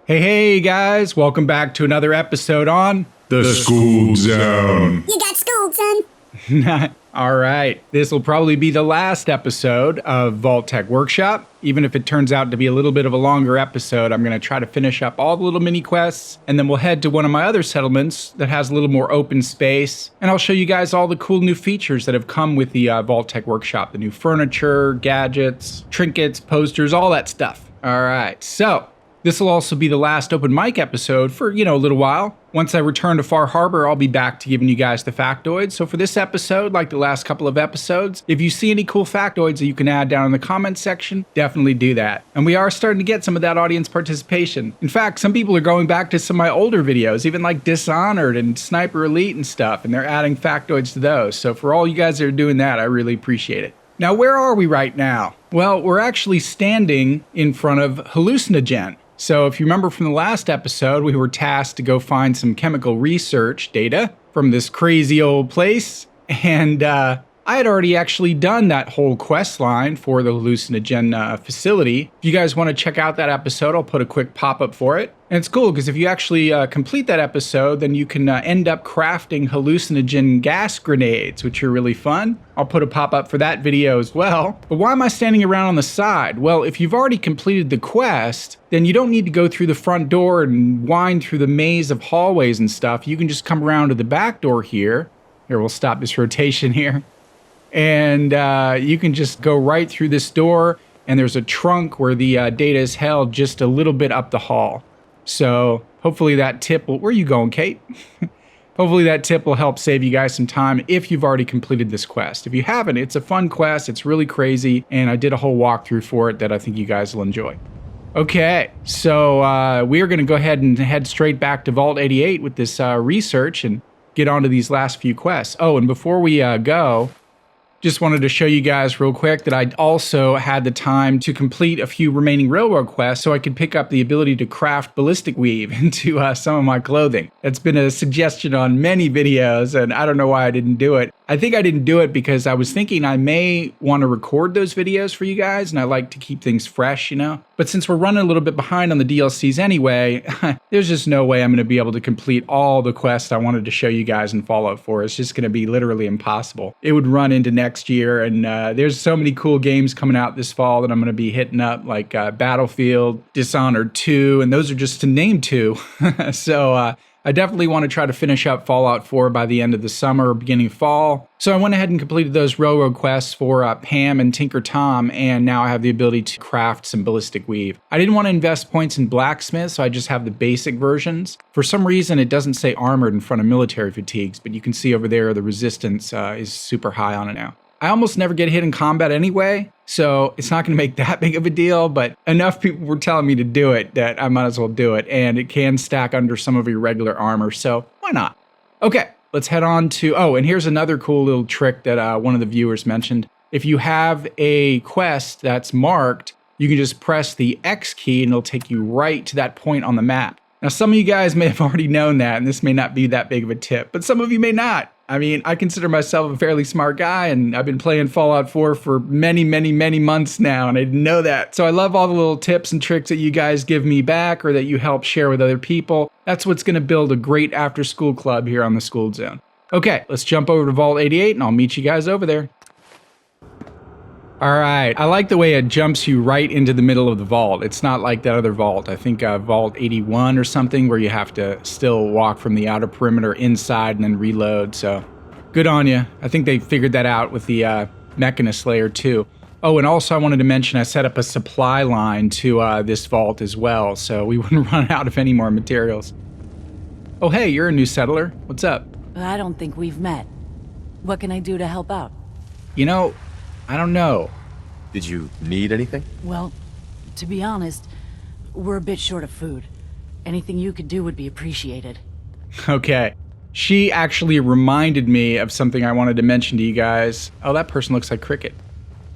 Hey guys, welcome back to another episode on The Skooled Zone. You got schooled, son. All right, this will probably be the last episode of Vault-Tec Workshop. Even if it turns out to be a little bit of a longer episode, I'm going to try to finish up all the little mini quests, and then we'll head to one of my other settlements that has a little more open space, and I'll show you guys all the cool new features that have come with the Vault-Tec Workshop. The new furniture, gadgets, trinkets, posters, all that stuff. All right, so this will also be the last open mic episode for, a little while. Once I return to Far Harbor, I'll be back to giving you guys the factoids. So for this episode, like the last couple of episodes, if you see any cool factoids that you can add down in the comments section, definitely do that. And we are starting to get some of that audience participation. In fact, some people are going back to some of my older videos, even like Dishonored and Sniper Elite and stuff, and they're adding factoids to those. So for all you guys that are doing that, I really appreciate it. Now, where are we right now? Well, we're actually standing in front of Hallucinogen. So if you remember from the last episode, we were tasked to go find some chemical research data from this crazy old place. And I had already actually done that whole quest line for the Hallucinogen facility. If you guys want to check out that episode, I'll put a quick pop-up for it. And it's cool because if you actually complete that episode, then you can end up crafting hallucinogen gas grenades, which are really fun. I'll put a pop-up for that video as well. But why am I standing around on the side? Well, if you've already completed the quest, then you don't need to go through the front door and wind through the maze of hallways and stuff. You can just come around to the back door here. Here, we'll stop this rotation here. And you can just go right through this door, and there's a trunk where the data is held just a little bit up the hall. So hopefully that tip will, where are you going, Kate? Hopefully that tip will help save you guys some time if you've already completed this quest. If you haven't, it's a fun quest, it's really crazy, and I did a whole walkthrough for it that I think you guys will enjoy. Okay, so we are going to go ahead and head straight back to Vault 88 with this research and get on to these last few quests. Oh, and before we go, just wanted to show you guys real quick that I also had the time to complete a few remaining railroad quests so I could pick up the ability to craft ballistic weave into some of my clothing. It's been a suggestion on many videos, and I don't know why I didn't do it. I think I didn't do it because I was thinking I may want to record those videos for you guys, and I like to keep things fresh, But since we're running a little bit behind on the DLCs anyway, there's just no way I'm going to be able to complete all the quests I wanted to show you guys in Fallout 4. It's just going to be literally impossible. It would run into next year, and there's so many cool games coming out this fall that I'm going to be hitting up, like Battlefield, Dishonored 2, and those are just to name two. So I definitely want to try to finish up Fallout 4 by the end of the summer or beginning of fall. So I went ahead and completed those railroad quests for Pam and Tinker Tom, and now I have the ability to craft some ballistic weave. I didn't want to invest points in blacksmith, so I just have the basic versions. For some reason, it doesn't say armored in front of military fatigues, but you can see over there the resistance is super high on it now. I almost never get hit in combat anyway, so it's not going to make that big of a deal, but enough people were telling me to do it that I might as well do it, and it can stack under some of your regular armor, so why not? Okay, let's head on to, and here's another cool little trick that one of the viewers mentioned. If you have a quest that's marked, you can just press the X key and it'll take you right to that point on the map. Now, some of you guys may have already known that, and this may not be that big of a tip, but some of you may not. I mean, I consider myself a fairly smart guy, and I've been playing Fallout 4 for many, many, many months now, and I didn't know that. So I love all the little tips and tricks that you guys give me back or that you help share with other people. That's what's going to build a great after-school club here on the Skooled Zone. Okay, let's jump over to Vault 88, and I'll meet you guys over there. All right, I like the way it jumps you right into the middle of the vault. It's not like that other vault. I think Vault 81 or something where you have to still walk from the outer perimeter inside and then reload. So good on you. I think they figured that out with the Mechanist layer too. Oh, and also I wanted to mention I set up a supply line to this vault as well, so we wouldn't run out of any more materials. Oh, hey, you're a new settler. What's up? I don't think we've met. What can I do to help out? I don't know. Did you need anything? Well, to be honest, we're a bit short of food. Anything you could do would be appreciated. Okay. She actually reminded me of something I wanted to mention to you guys. Oh, that person looks like Cricket.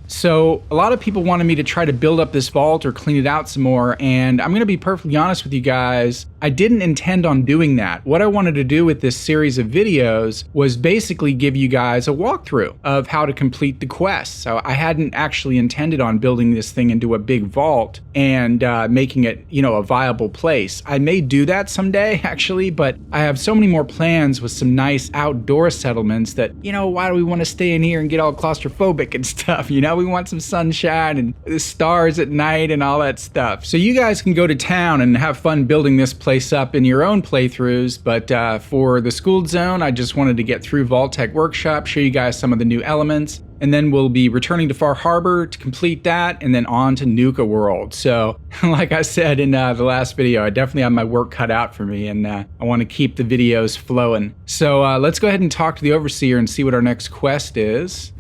So a lot of people wanted me to try to build up this vault or clean it out some more, and I'm going to be perfectly honest with you guys, I didn't intend on doing that. What I wanted to do with this series of videos was basically give you guys a walkthrough of how to complete the quest. So I hadn't actually intended on building this thing into a big vault and making it, a viable place. I may do that someday, actually, but I have so many more plans with some nice outdoor settlements that, why do we want to stay in here and get all claustrophobic and stuff? We want some sunshine and the stars at night and all that stuff. So you guys can go to town and have fun building this place up in your own playthroughs, but for the Skooled Zone, I just wanted to get through Vault-Tec Workshop, show you guys some of the new elements, and then we'll be returning to Far Harbor to complete that, and then on to Nuka World. So, like I said in the last video, I definitely have my work cut out for me, and I want to keep the videos flowing. So let's go ahead and talk to the Overseer and see what our next quest is.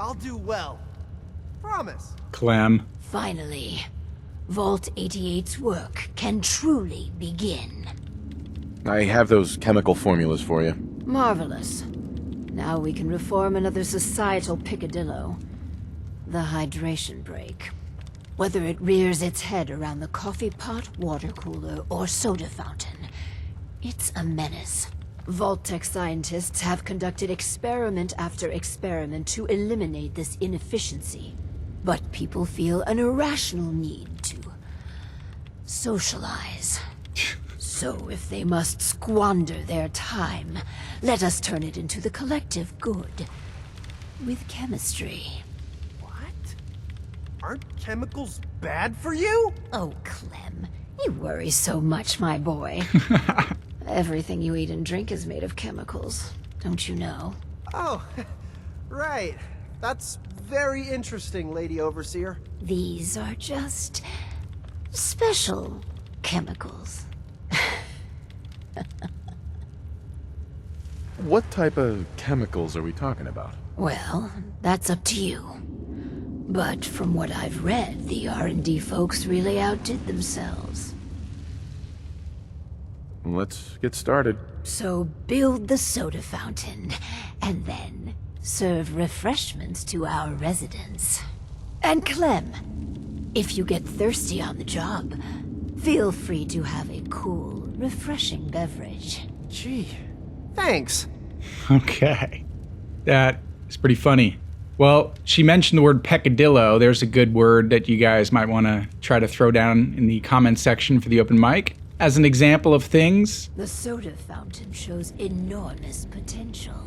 I'll do well. Promise. Clem. Finally, Vault 88's work can truly begin. I have those chemical formulas for you. Marvelous. Now we can reform another societal picadillo. The hydration break. Whether it rears its head around the coffee pot, water cooler, or soda fountain, it's a menace. Vault-Tec scientists have conducted experiment after experiment to eliminate this inefficiency. But people feel an irrational need to socialize. So if they must squander their time, let us turn it into the collective good. With chemistry. What? Aren't chemicals bad for you? Oh, Clem, you worry so much, my boy. Everything you eat and drink is made of chemicals, don't you know? Oh, right. That's very interesting, Lady Overseer. These are just special chemicals. What type of chemicals are we talking about? Well, that's up to you. But from what I've read, the R&D folks really outdid themselves. Let's get started. So build the soda fountain, and then serve refreshments to our residents. And Clem, if you get thirsty on the job, feel free to have a cool, refreshing beverage. Gee, thanks. Okay. That is pretty funny. Well, she mentioned the word peccadillo. There's a good word that you guys might want to try to throw down in the comment section for the open mic. As an example of things. The soda fountain shows enormous potential.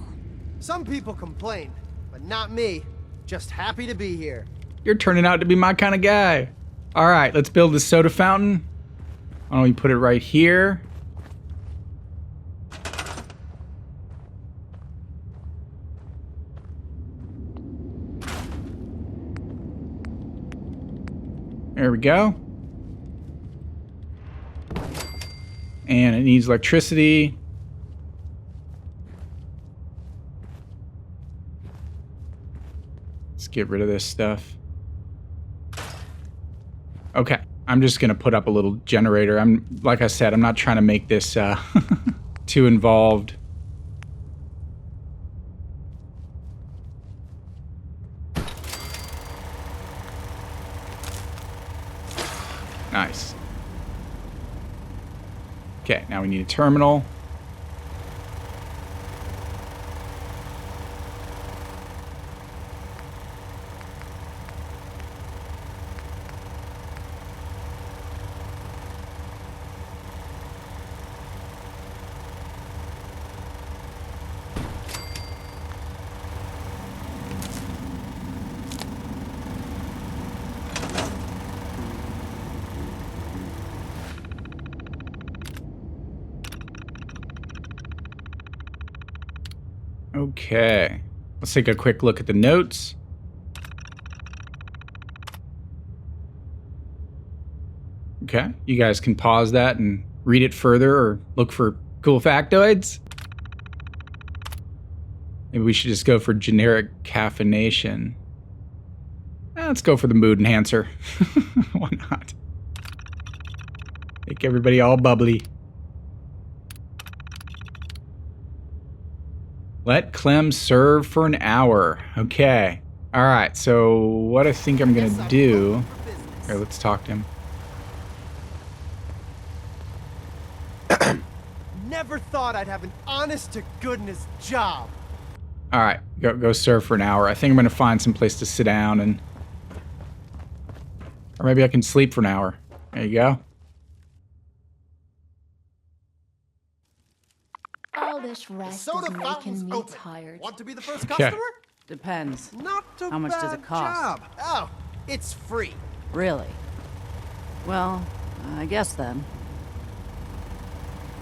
Some people complain, but not me. Just happy to be here. You're turning out to be my kind of guy. All right, let's build the soda fountain. Why don't we put it right here? There we go. And it needs electricity. Let's get rid of this stuff. Okay, I'm just gonna put up a little generator. Like I said, I'm not trying to make this too involved. Nice. Okay, now we need a terminal. Okay, let's take a quick look at the notes. Okay, you guys can pause that and read it further or look for cool factoids. Maybe we should just go for generic caffeination. Let's go for the mood enhancer. Why not? Make everybody all bubbly. Let Clem serve for an hour. Okay. All right, so what I think I'm Guess gonna I'm do. open for business. Here, let's talk to him. Never thought I'd have an honest-to-goodness job. All right, go serve for an hour. I think I'm gonna find some place to sit down and, or maybe I can sleep for an hour. There you go. All this The rest soda is fountain's making me open. tired. Want to be the first Okay. customer? Depends. Not a How much does it bad cost? job. Oh, it's free. Really? Well, I guess then.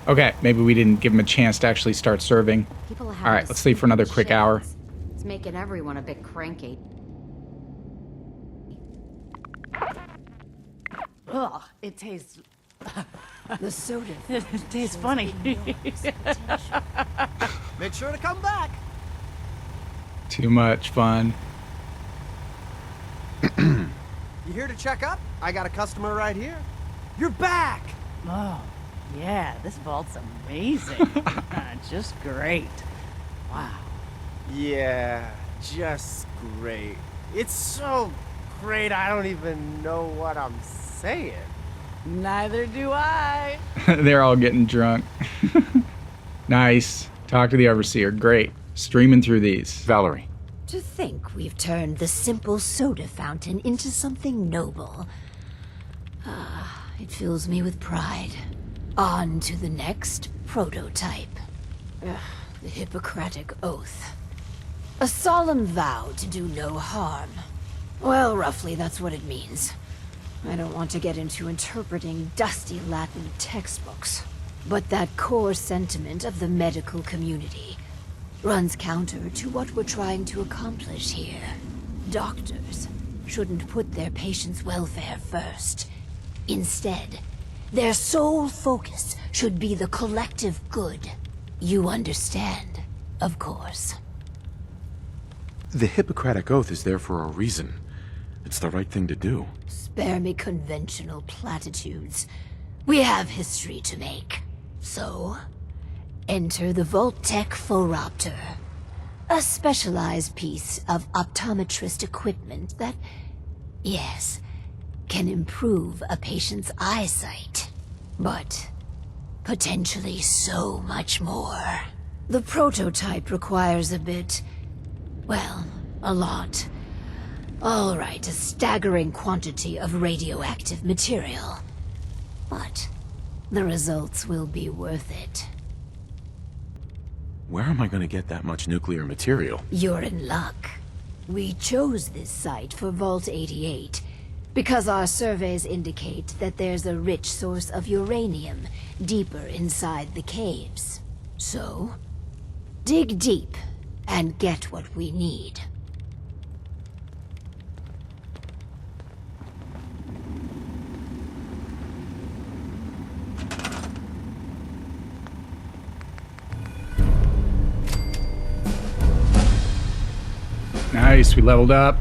Okay, maybe we didn't give him a chance to actually start serving. People have All right, let's leave for another quick hour. It's making everyone a bit cranky. Ugh, it tastes. The soda. It tastes funny. Make sure to come back. Too much fun. You here to check up? I got a customer right here. You're back. Oh, yeah, this vault's amazing. Just great. Wow. Yeah, just great. It's so great I don't even know what I'm saying. Neither do I. They're all getting drunk. Nice. Talk to the overseer. Great. Streaming through these. Valerie, To think we've turned the simple soda fountain into something noble. It fills me with pride. On to the next prototype. The Hippocratic Oath. A solemn vow to do no harm. Well, roughly that's what it means. I don't want to get into interpreting dusty Latin textbooks, but that core sentiment of the medical community runs counter to what we're trying to accomplish here. Doctors shouldn't put their patients' welfare first. Instead, their sole focus should be the collective good. You understand, of course. the Hippocratic Oath is there for a reason. It's the right thing to do. Spare me conventional platitudes. We have history to make. So, enter the Vault-Tec Workshop, a specialized piece of optometrist equipment that, yes, can improve a patient's eyesight, but potentially so much more. The prototype requires a bit, well, a lot. All right, a staggering quantity of radioactive material. But the results will be worth it. Where am I going to get that much nuclear material? You're in luck. We chose this site for Vault 88 because our surveys indicate that there's a rich source of uranium deeper inside the caves. So, dig deep and get what we need. Nice, we leveled up.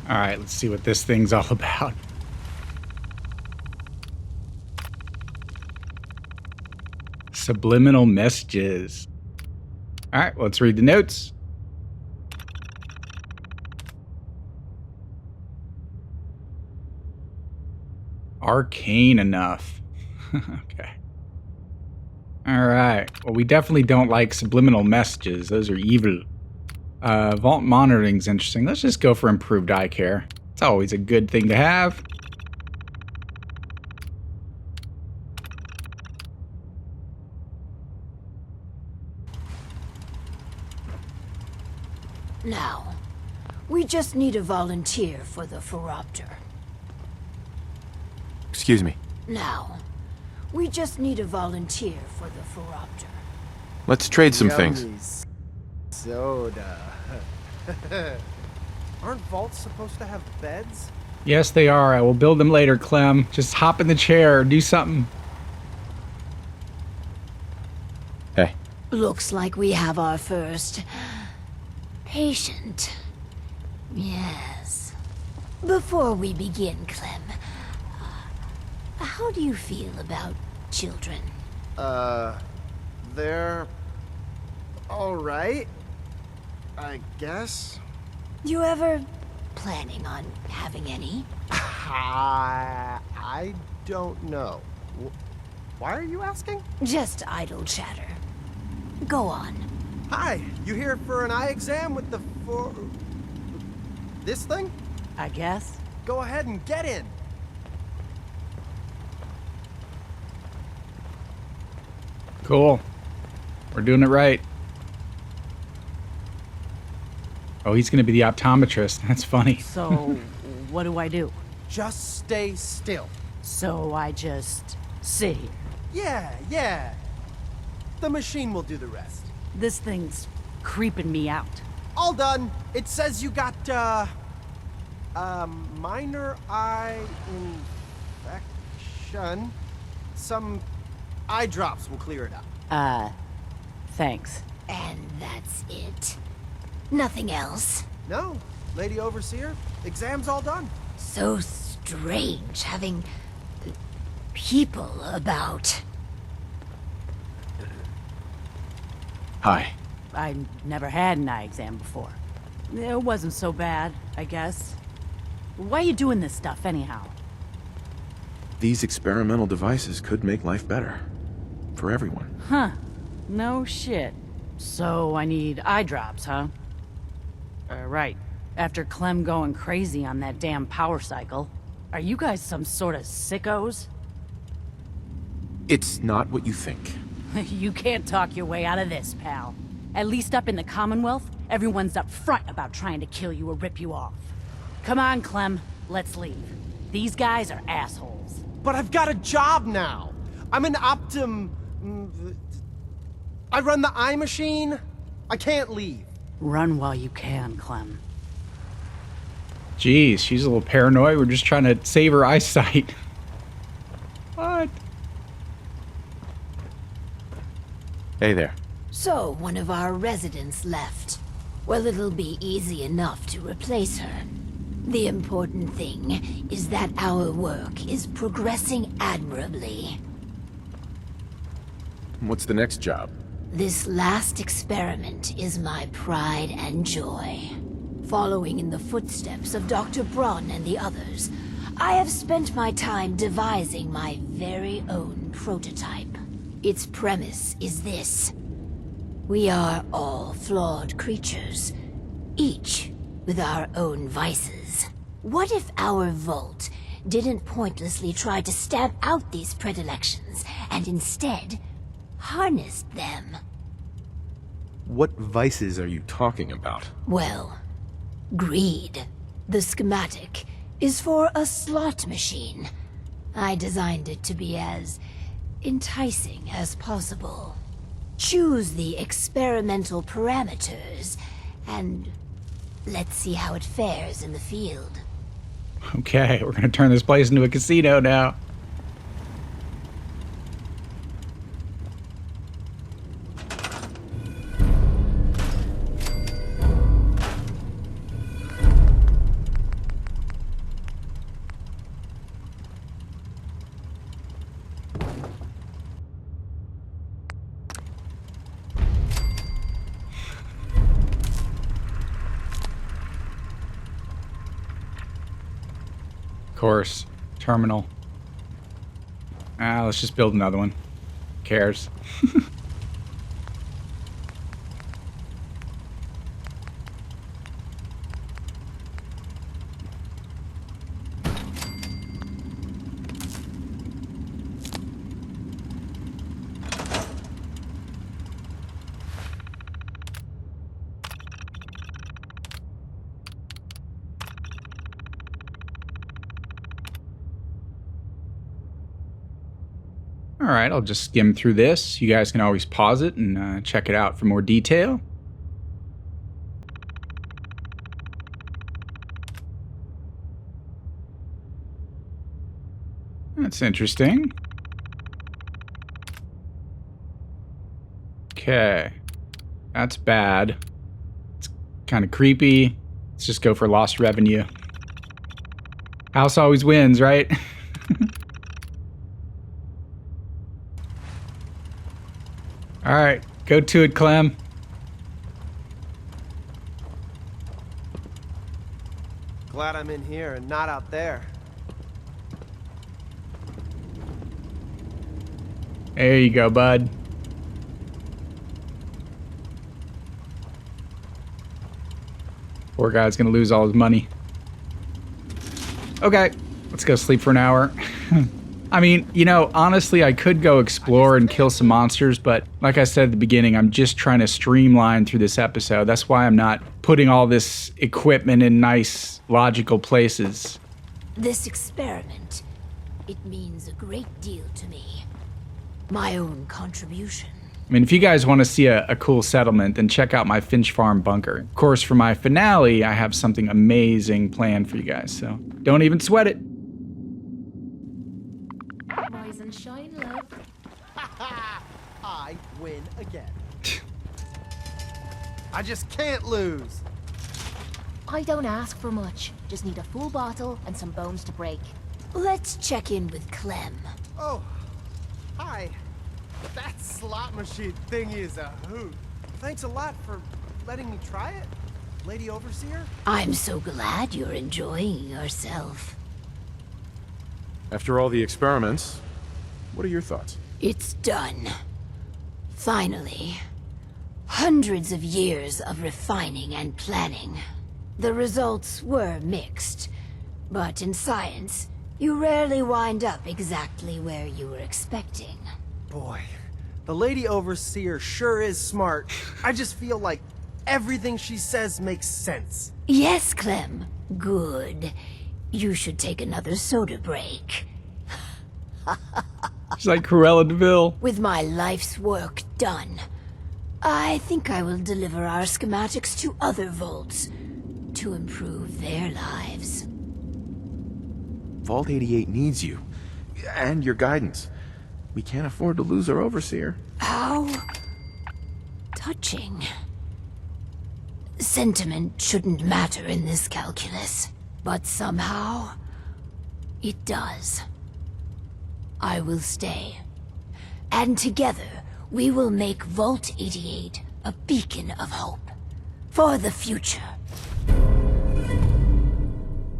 All right, let's see what this thing's all about. Subliminal messages. All right, well, let's read the notes. Arcane enough. Okay. All right. Well, we definitely don't like subliminal messages. Those are evil. Vault monitoring's interesting. Let's just go for improved eye care. It's always a good thing to have. Now, We just need a volunteer for the Phoropter. Excuse me. Now, we just need a volunteer for the Phoropter. Let's trade some things. Yummy soda. Aren't vaults supposed to have beds? Yes, they are. I will build them later, Clem. Just hop in the chair or do something. Hey. Looks like we have our first patient. Yes. Before we begin, Clem, how do you feel about children? They're all right, I guess. You ever planning on having any? I don't know. Why are you asking? Just idle chatter. Go on. Hi, you here for an eye exam with the this thing? I guess. Go ahead and get in. Cool. We're doing it right. Oh, he's going to be the optometrist. That's funny. So, what do I do? Just stay still. So I just sit here. Yeah. The machine will do the rest. This thing's creeping me out. All done. It says you got, minor eye infection. Some eye drops will clear it up. Thanks. And that's it? Nothing else? No, Lady Overseer, exam's all done. So strange having people about. Hi. I never had an eye exam before. It wasn't so bad, I guess. Why are you doing this stuff anyhow? These experimental devices could make life better. For everyone. Huh. No shit. So I need eye drops, huh? Right. After Clem going crazy on that damn power cycle. Are you guys some sort of sickos? It's not what you think. You can't talk your way out of this, pal. At least up in the Commonwealth, everyone's up front about trying to kill you or rip you off. Come on, Clem. Let's leave. These guys are assholes. But I've got a job now. I'm an I run the eye machine. I can't leave. Run while you can, Clem. Jeez, she's a little paranoid. We're just trying to save her eyesight. What? Hey there. So, one of our residents left. Well, it'll be easy enough to replace her. The important thing is that our work is progressing admirably. What's the next job? This last experiment is my pride and joy. Following in the footsteps of Dr. Braun and the others, I have spent my time devising my very own prototype. Its premise is this. We are all flawed creatures, each with our own vices. What if our Vault didn't pointlessly try to stamp out these predilections, and instead harnessed them? What vices are you talking about? Well, greed. The schematic is for a slot machine. I designed it to be as enticing as possible. Choose the experimental parameters, and let's see how it fares in the field. Okay, we're gonna turn this place into a casino now. Course, terminal. Let's just build another one. Cares. All right, I'll just skim through this. You guys can always pause it and check it out for more detail. That's interesting. Okay. That's bad. It's kind of creepy. Let's just go for lost revenue. House always wins, right? All right, go to it, Clem. Glad I'm in here and not out there. There you go, bud. Poor guy's gonna lose all his money. Okay, let's go sleep for an hour. I mean, you know, honestly, I could go explore and kill some monsters, but like I said at the beginning, I'm just trying to streamline through this episode. That's why I'm not putting all this equipment in nice, logical places. This experiment, it means a great deal to me. My own contribution. I mean, if you guys want to see a cool settlement, then check out my Finch Farm bunker. Of course, for my finale, I have something amazing planned for you guys, so don't even sweat it. Rise and shine, love. I win again. I just can't lose. I don't ask for much. Just need a full bottle and some bones to break. Let's check in with Clem. Oh, hi. That slot machine thingy is a hoot. Thanks a lot for letting me try it, Lady Overseer. I'm so glad you're enjoying yourself. After all the experiments, what are your thoughts? It's done. Finally. Hundreds of years of refining and planning. The results were mixed, but in science, you rarely wind up exactly where you were expecting. Boy, the Lady Overseer sure is smart. I just feel like everything she says makes sense. Yes, Clem. Good. You should take another soda break. She's like Cruella de Vil. With my life's work done, I think I will deliver our schematics to other vaults to improve their lives. Vault 88 needs you, and your guidance. We can't afford to lose our overseer. How touching. Sentiment shouldn't matter in this calculus, but somehow it does. I will stay, and together we will make Vault 88 a beacon of hope for the future.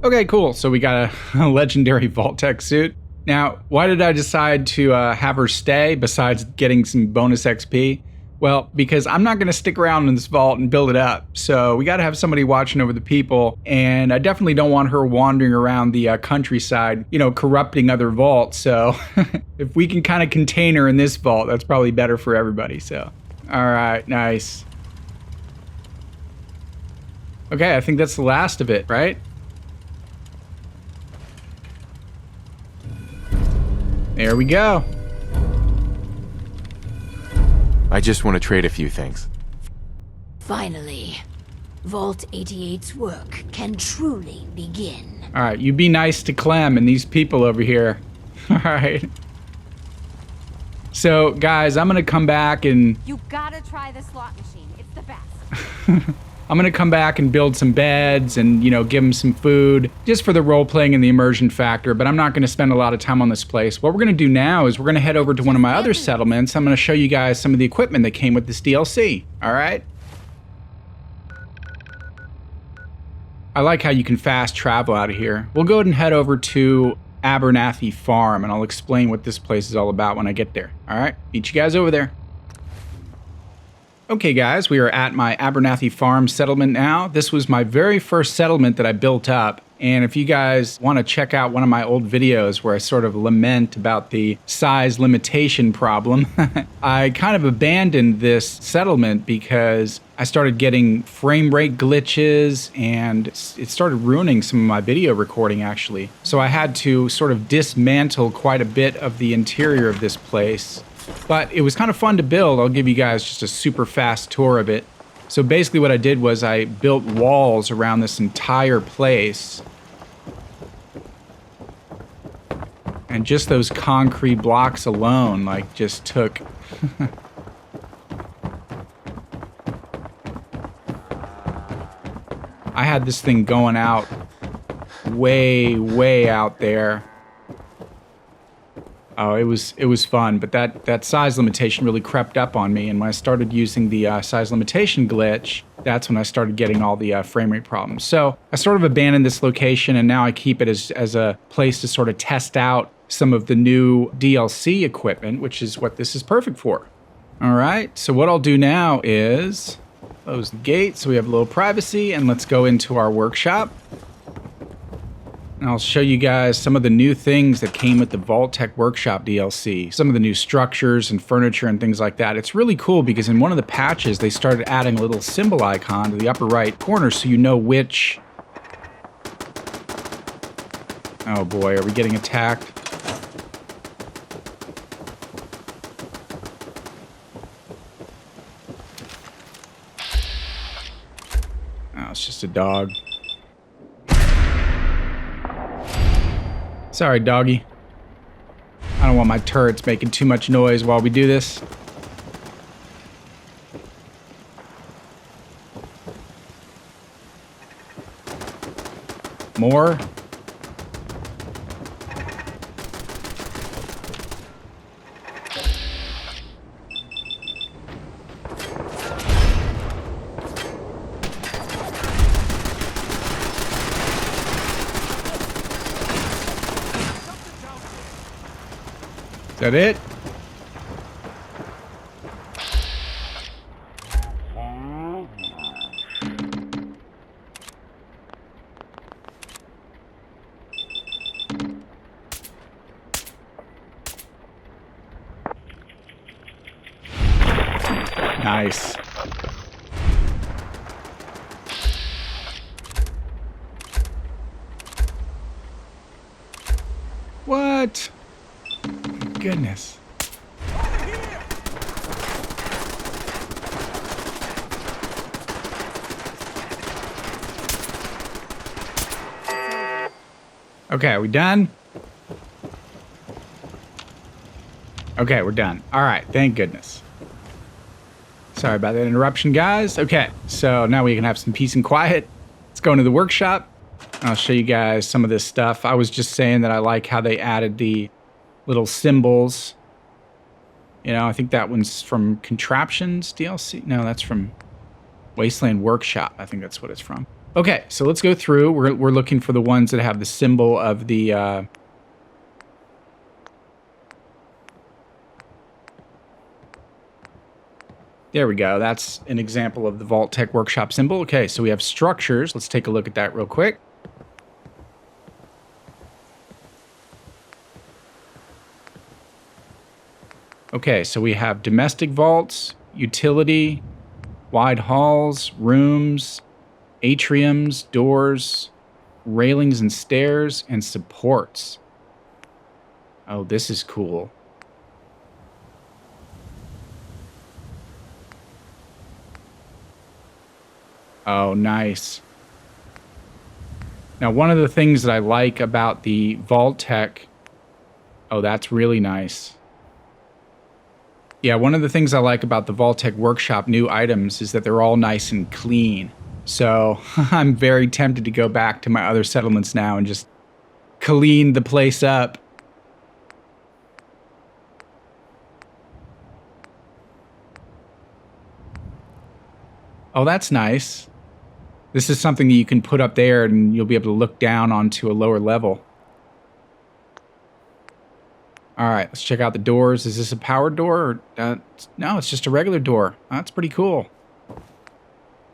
Okay, cool. So we got a legendary Vault-Tec suit. Now, why did I decide to have her stay besides getting some bonus XP? Well, because I'm not going to stick around in this vault and build it up. So we got to have somebody watching over the people. And I definitely don't want her wandering around the countryside, you know, corrupting other vaults. So if we can kind of contain her in this vault, that's probably better for everybody. So, all right, nice. Okay, I think that's the last of it, right? There we go. I just want to trade a few things. Finally, Vault 88's work can truly begin. All right, you be nice to Clem and these people over here. All right. So, guys, I'm going to come back and... You gotta try the slot machine. It's the best. I'm going to come back and build some beds and, you know, give them some food just for the role-playing and the immersion factor, but I'm not going to spend a lot of time on this place. What we're going to do now is we're going to head over to one of my other settlements. I'm going to show you guys some of the equipment that came with this DLC, all right? I like how you can fast travel out of here. We'll go ahead and head over to Abernathy Farm, and I'll explain what this place is all about when I get there, all right? Meet you guys over there. Okay guys, we are at my Abernathy Farm settlement now. This was my very first settlement that I built up. And if you guys want to check out one of my old videos where I sort of lament about the size limitation problem, I kind of abandoned this settlement because I started getting frame rate glitches, and it started ruining some of my video recording, actually. So I had to sort of dismantle quite a bit of the interior of this place. But it was kind of fun to build. I'll give you guys just a super fast tour of it. So basically what I did was I built walls around this entire place. And just those concrete blocks alone, like, just took... I had this thing going out way, way out there. Oh, it was fun, but that size limitation really crept up on me, and when I started using the size limitation glitch, that's when I started getting all the frame rate problems. So I sort of abandoned this location, and now I keep it as a place to sort of test out some of the new DLC equipment, which is what this is perfect for. All right, so what I'll do now is close the gate so we have a little privacy, and let's go into our workshop. And I'll show you guys some of the new things that came with the Vault-Tec Workshop DLC. Some of the new structures and furniture and things like that. It's really cool because in one of the patches, they started adding a little symbol icon to the upper right corner so you know which... Oh boy, are we getting attacked? Oh, it's just a dog. Sorry, doggy. I don't want my turrets making too much noise while we do this. More. Is that it? Nice. What? Goodness. Okay, are we done? Okay, we're done. All right, thank goodness. Sorry about that interruption, guys. Okay, so now we can have some peace and quiet. Let's go into the workshop. I'll show you guys some of this stuff. I was just saying that I like how they added the little symbols. You know, I think that one's from Contraptions DLC. No, that's from Wasteland Workshop. I think that's what it's from. Okay, so let's go through. We're looking for the ones that have the symbol of the... There we go. That's an example of the Vault-Tec Workshop symbol. Okay, so we have structures. Let's take a look at that real quick. Okay, so we have domestic vaults, utility, wide halls, rooms, atriums, doors, railings and stairs, and supports. Oh, this is cool. Oh, nice. Now, one of the things that I like about the Vault-Tec... Oh, that's really nice. Yeah, one of the things I like about the Vault-Tec Workshop new items is that they're all nice and clean. So I'm very tempted to go back to my other settlements now and just clean the place up. Oh, that's nice. This is something that you can put up there and you'll be able to look down onto a lower level. All right, let's check out the doors. Is this a power door? Or, no, it's just a regular door. Oh, that's pretty cool.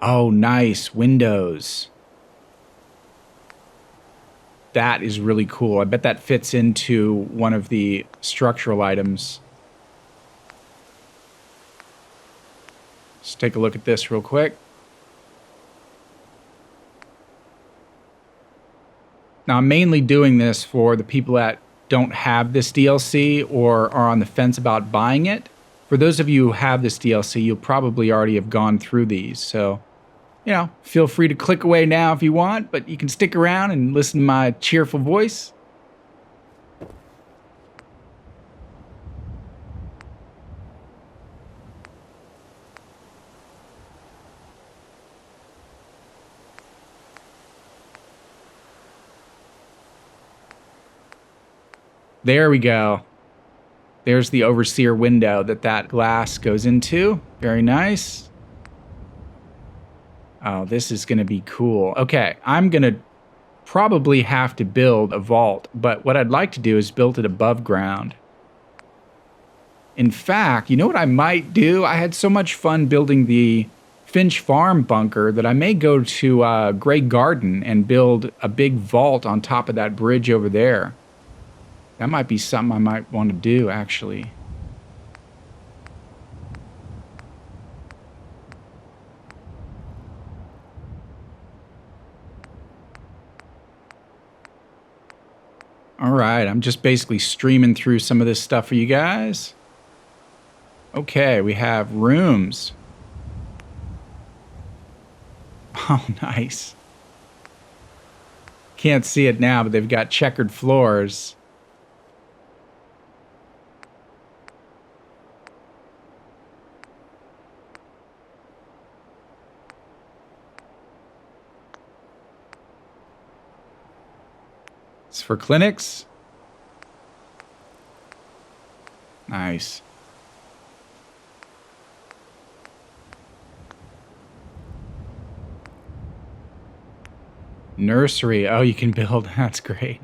Oh, nice. Windows. That is really cool. I bet that fits into one of the structural items. Let's take a look at this real quick. Now, I'm mainly doing this for the people that don't have this DLC or are on the fence about buying it. For those of you who have this DLC, you'll probably already have gone through these. So, you know, feel free to click away now if you want, but you can stick around and listen to my cheerful voice. There we go. There's the overseer window that glass goes into. Very nice. Oh, this is going to be cool. Okay, I'm going to probably have to build a vault, but what I'd like to do is build it above ground. In fact, you know what I might do? I had so much fun building the Finch Farm bunker that I may go to Grey Garden and build a big vault on top of that bridge over there. That might be something I might want to do, actually. All right, I'm just basically streaming through some of this stuff for you guys. Okay, we have rooms. Oh, nice. Can't see it now, but they've got checkered floors. It's for clinics. Nice. Nursery. Oh, you can build. That's great.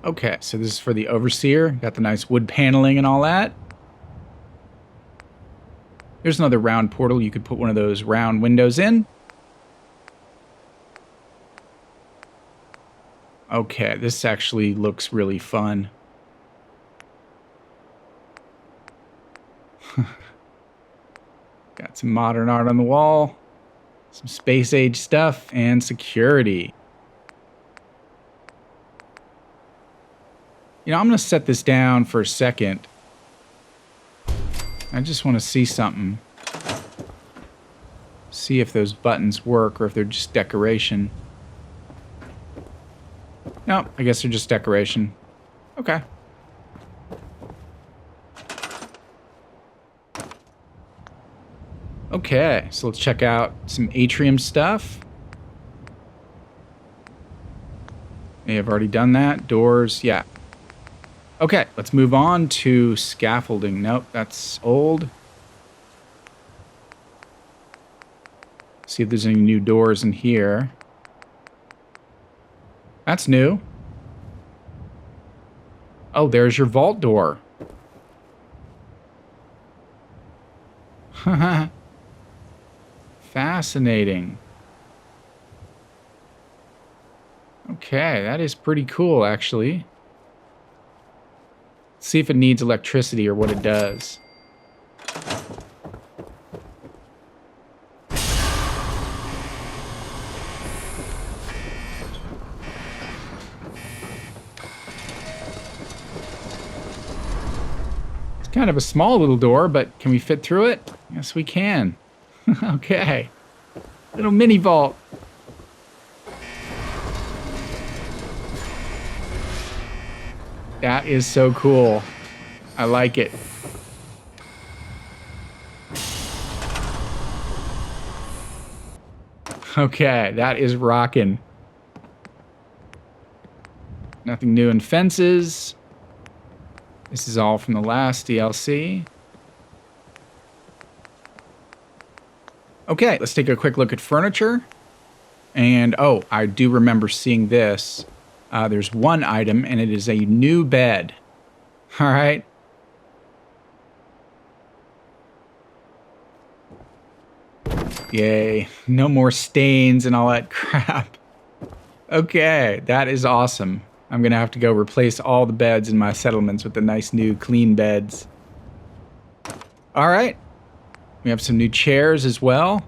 Okay, so this is for the overseer. Got the nice wood paneling and all that. There's another round portal. You could put one of those round windows in. Okay, this actually looks really fun. Got some modern art on the wall, some space age stuff, and security. You know, I'm going to set this down for a second. I just want to see something. See if those buttons work or if they're just decoration. Nope, I guess they're just decoration. Okay. Okay, so let's check out some atrium stuff. May have already done that. Doors, yeah. Okay, let's move on to scaffolding. Nope, that's old. See if there's any new doors in here. That's new. Oh, there's your vault door. Fascinating. Okay, that is pretty cool, actually. Let's see if it needs electricity or what it does. It's kind of a small little door, but can we fit through it? Yes, we can. Okay. Little mini vault. That is so cool. I like it. Okay, that is rocking. Nothing new in fences. This is all from the last DLC. Okay, let's take a quick look at furniture. And, oh, I do remember seeing this. There's one item, and it is a new bed. All right. Yay. No more stains and all that crap. Okay, that is awesome. I'm going to have to go replace all the beds in my settlements with the nice new clean beds. All right. We have some new chairs as well.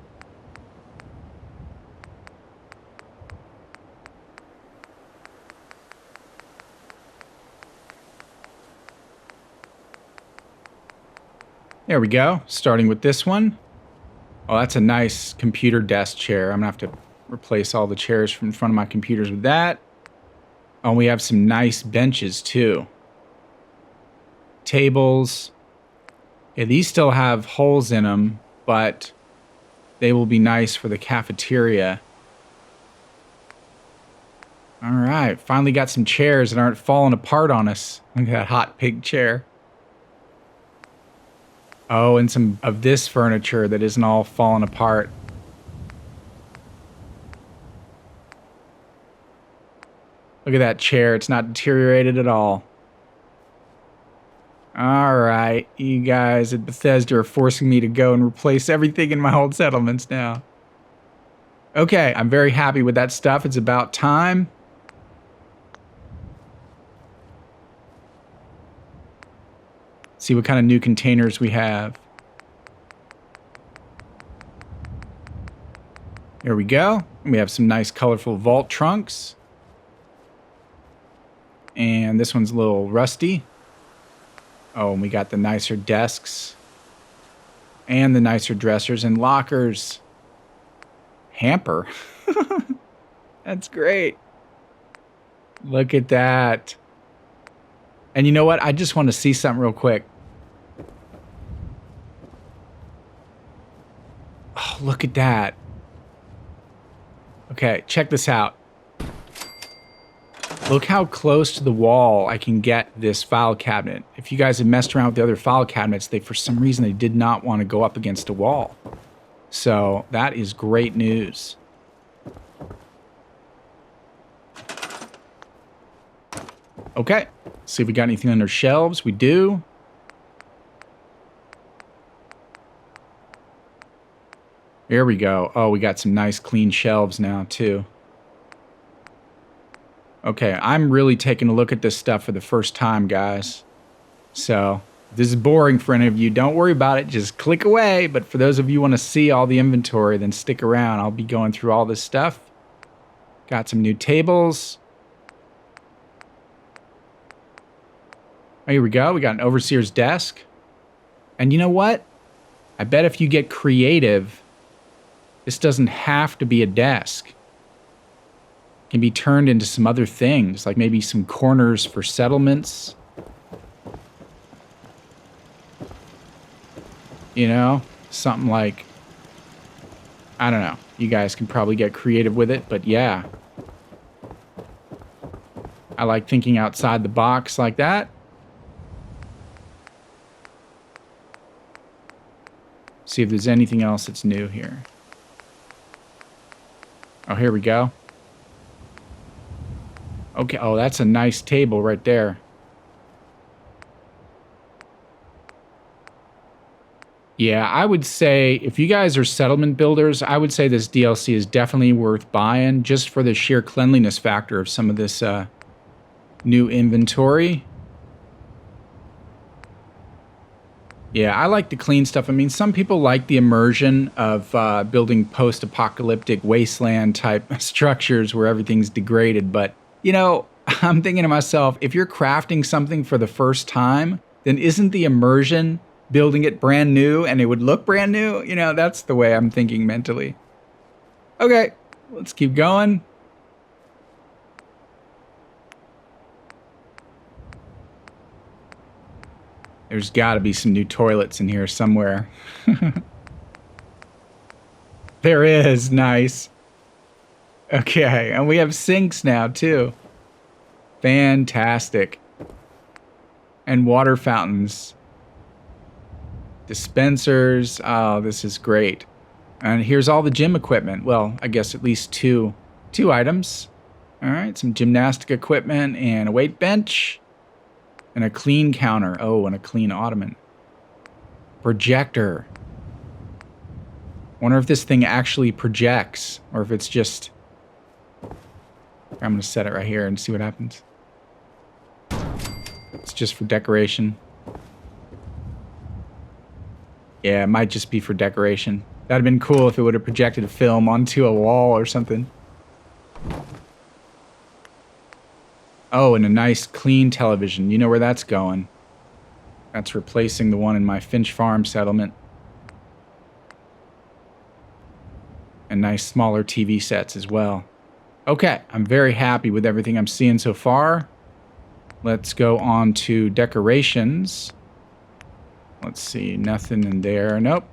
There we go. Starting with this one. Oh, that's a nice computer desk chair. I'm going to have to replace all the chairs from in front of my computers with that. Oh, we have some nice benches too. Tables. Yeah, these still have holes in them, but they will be nice for the cafeteria. All right, finally got some chairs that aren't falling apart on us. Look at that hot pig chair. Oh, and some of this furniture that isn't all falling apart. Look at that chair. It's not deteriorated at all. All right. You guys at Bethesda are forcing me to go and replace everything in my old settlements now. Okay. I'm very happy with that stuff. It's about time. See what kind of new containers we have. Here we go. We have some nice colorful vault trunks. And this one's a little rusty. Oh, and we got the nicer desks. And the nicer dressers and lockers. Hamper. That's great. Look at that. And you know what? I just want to see something real quick. Oh, look at that. Okay, check this out. Look how close to the wall I can get this file cabinet. If you guys have messed around with the other file cabinets, for some reason they did not want to go up against a wall. So that is great news. Okay, see if we got anything under shelves. We do. Here we go. Oh, we got some nice clean shelves now too. Okay, I'm really taking a look at this stuff for the first time, guys. So, if this is boring for any of you, don't worry about it. Just click away. But for those of you who want to see all the inventory, then stick around. I'll be going through all this stuff. Got some new tables. Oh, here we go. We got an overseer's desk. And you know what? I bet if you get creative, this doesn't have to be a desk. Can be turned into some other things, like maybe some corners for settlements. You know, something like, I don't know. You guys can probably get creative with it, but yeah. I like thinking outside the box like that. See if there's anything else that's new here. Oh, here we go. Okay, oh, that's a nice table right there. Yeah, I would say if you guys are settlement builders, I would say this DLC is definitely worth buying just for the sheer cleanliness factor of some of this new inventory. Yeah, I like the clean stuff. I mean, some people like the immersion of building post-apocalyptic wasteland type structures where everything's degraded, but you know, I'm thinking to myself, if you're crafting something for the first time, then isn't the immersion building it brand new and it would look brand new? You know, that's the way I'm thinking mentally. Okay, let's keep going. There's got to be some new toilets in here somewhere. There is. Nice. Okay, and we have sinks now, too. Fantastic. And water fountains. Dispensers. Oh, this is great. And here's all the gym equipment. Well, I guess at least two items. All right, some gymnastic equipment and a weight bench. And a clean counter. Oh, and a clean ottoman. Projector. Wonder if this thing actually projects or if it's just... I'm going to set it right here and see what happens. It's just for decoration. Yeah, it might just be for decoration. That'd have been cool if it would have projected a film onto a wall or something. Oh, and a nice clean television. You know where that's going. That's replacing the one in my Finch Farm settlement. And nice smaller TV sets as well. Okay, I'm very happy with everything I'm seeing so far. Let's go on to decorations. Let's see, nothing in there. Nope.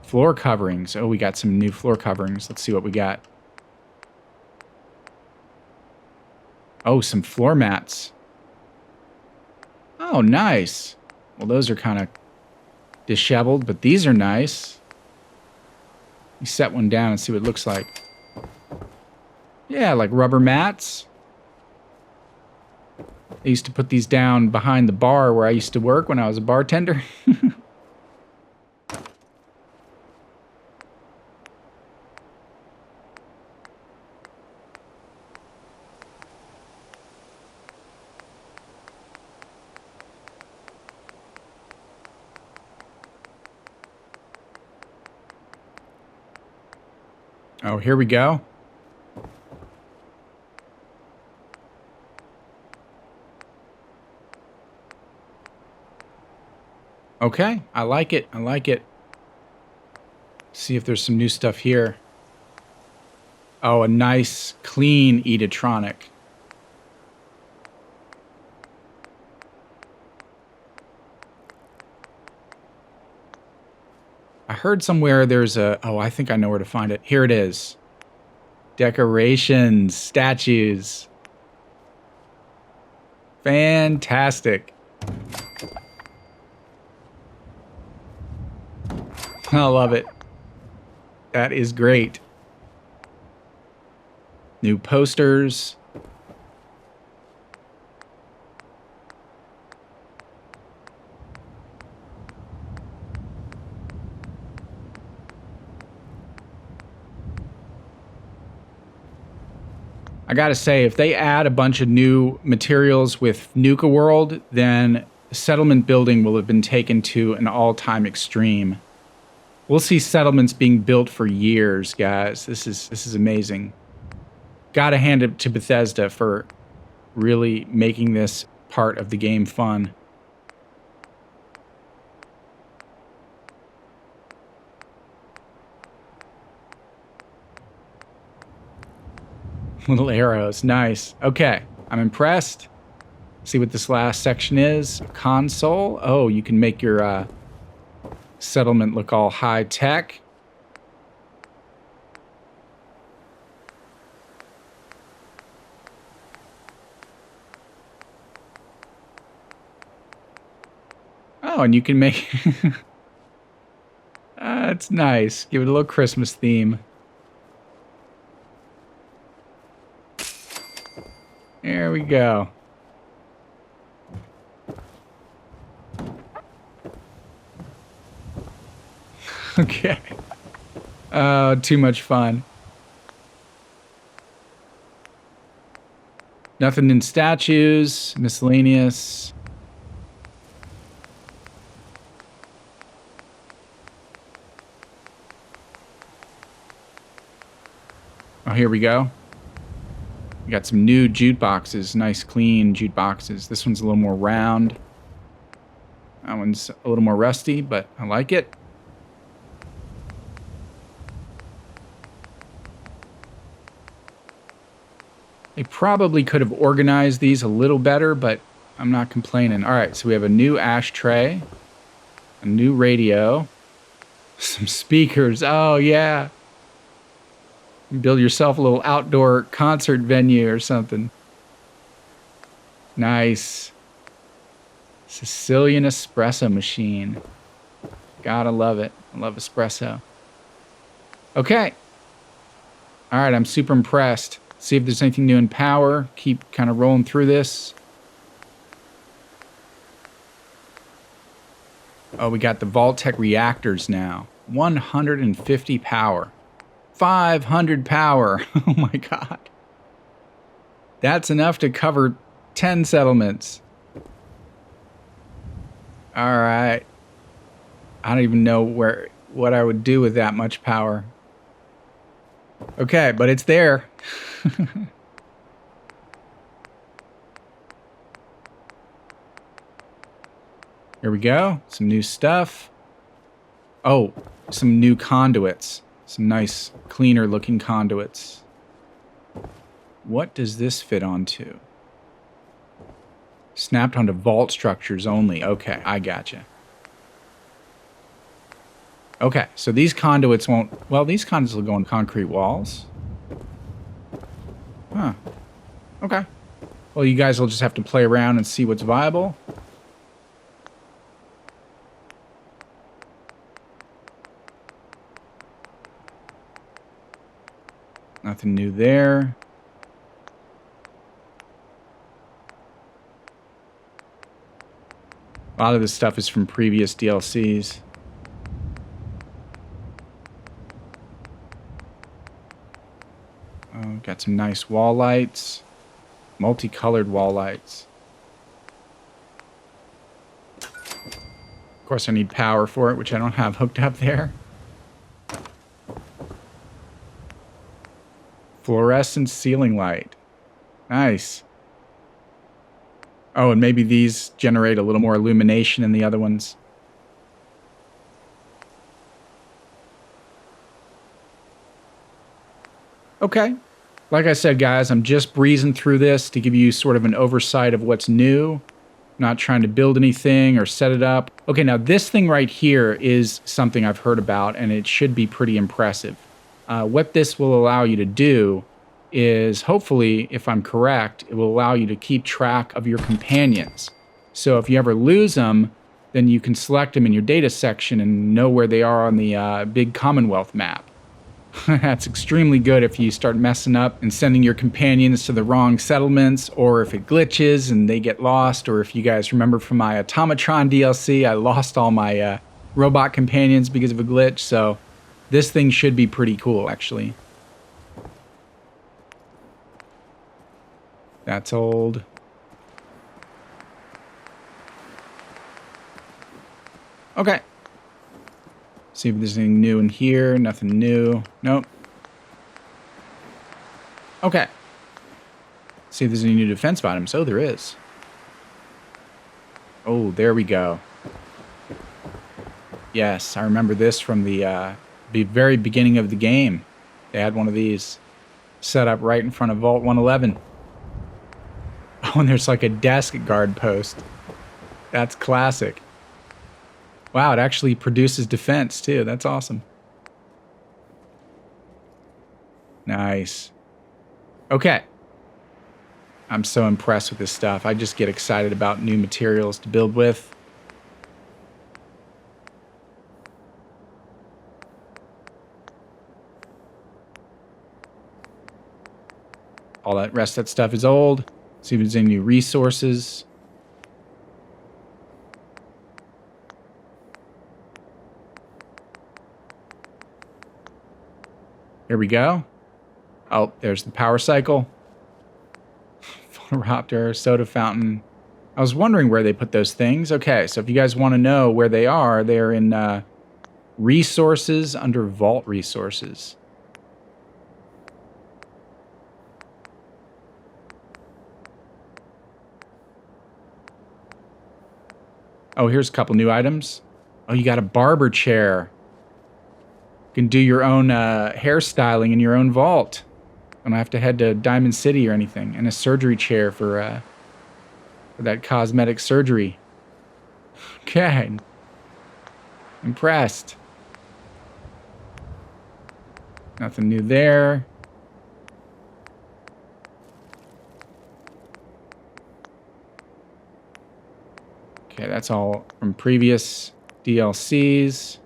Floor coverings. Oh, we got some new floor coverings. Let's see what we got. Oh, some floor mats. Oh, nice. Well, those are kind of disheveled, but these are nice. You set one down and see what it looks like. Yeah, like rubber mats. I used to put these down behind the bar where I used to work when I was a bartender. Oh, here we go. Okay, I like it. I like it. See if there's some new stuff here. Oh, a nice, clean Editronic. I heard somewhere there's a... Oh, I think I know where to find it. Here it is. Decorations, statues. Fantastic. I love it. That is great. New posters. I gotta say, if they add a bunch of new materials with Nuka World, then settlement building will have been taken to an all-time extreme. We'll see settlements being built for years, guys. This is amazing. Gotta hand it to Bethesda for really making this part of the game fun. Little arrows, nice. Okay, I'm impressed. See what this last section is. Console. Oh, you can make your settlement look all high tech. Oh, and you can make... That's nice. Give it a little Christmas theme. There we go. Okay. Oh, too much fun. Nothing in statues, miscellaneous. Oh, here we go. We got some new jute boxes, nice clean jute boxes. This one's a little more round. That one's a little more rusty, but I like it. They probably could have organized these a little better, but I'm not complaining. All right, so we have a new ashtray, a new radio, some speakers. Oh, yeah. Build yourself a little outdoor concert venue or something. Nice. Sicilian espresso machine. Gotta love it. I love espresso. Okay. All right, I'm super impressed. See if there's anything new in power. Keep kind of rolling through this. Oh, we got the Vault-Tec reactors now. 150 power. 500 power. Oh my god. That's enough to cover 10 settlements. All right. I don't even know what I would do with that much power. Okay, but it's there. Here we go. Some new stuff. Oh, some new conduits. Some nice, cleaner looking conduits. What does this fit onto? Snapped onto vault structures only. Okay, I gotcha. Okay, so these conduits won't... Well, these conduits will go on concrete walls. Huh. Okay. Well, you guys will just have to play around and see what's viable. Nothing new there. A lot of this stuff is from previous DLCs. Oh, got some nice wall lights. Multicolored wall lights. Of course, I need power for it, which I don't have hooked up there. Fluorescent ceiling light. Nice. Oh, and maybe these generate a little more illumination than the other ones. Okay. Like I said, guys, I'm just breezing through this to give you sort of an oversight of what's new. Not trying to build anything or set it up. Okay, now this thing right here is something I've heard about, and it should be pretty impressive. What this will allow you to do is, hopefully, if I'm correct, it will allow you to keep track of your companions. So if you ever lose them, then you can select them in your data section and know where they are on the big Commonwealth map. That's extremely good if you start messing up and sending your companions to the wrong settlements, or if it glitches and they get lost, or if you guys remember from my Automatron DLC, I lost all my robot companions because of a glitch, so this thing should be pretty cool, actually. That's old. Okay. See if there's anything new in here. Nothing new. Nope. Okay. See if there's any new defense items. Oh, there is. Oh, there we go. Yes, I remember this from the very beginning of the game. They had one of these set up right in front of Vault 111. Oh, and there's like a desk guard post. That's classic. Wow, it actually produces defense too. That's awesome. Nice. Okay. I'm so impressed with this stuff. I just get excited about new materials to build with. All that rest of that stuff is old. See if there's any new resources. Here we go. Oh, there's the power cycle. Photoraptor, soda fountain. I was wondering where they put those things. Okay, so if you guys want to know where they are, they're in resources under Vault Resources. Oh, here's a couple new items. Oh, you got a barber chair. You can do your own hairstyling in your own vault. You don't have to head to Diamond City or anything. And a surgery chair for that cosmetic surgery. Okay. Impressed. Nothing new there. Okay, that's all from previous DLCs.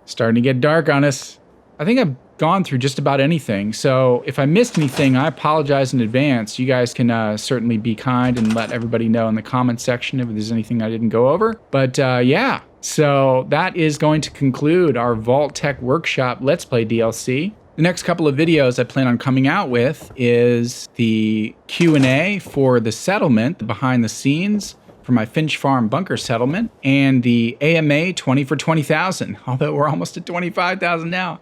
Starting to get dark on us. I think I've gone through just about anything, so if I missed anything, I apologize in advance. You guys can certainly be kind and let everybody know in the comment section if there's anything I didn't go over. But yeah, so that is going to conclude our Vault-Tec Workshop Let's Play DLC. The next couple of videos I plan on coming out with is the Q&A for the settlement, the behind the scenes for my Finch Farm bunker settlement, and the AMA 20 for 20,000, although we're almost at 25,000 now.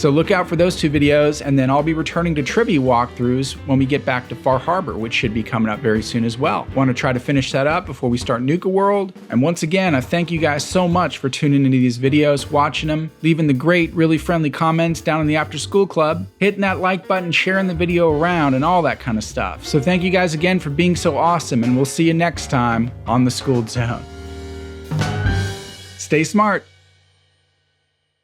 So look out for those two videos, and then I'll be returning to trivia walkthroughs when we get back to Far Harbor, which should be coming up very soon as well. Want to try to finish that up before we start Nuka World. And once again, I thank you guys so much for tuning into these videos, watching them, leaving the great, really friendly comments down in the After School Club, hitting that like button, sharing the video around, and all that kind of stuff. So thank you guys again for being so awesome, and we'll see you next time on the Skooled Zone. Stay smart.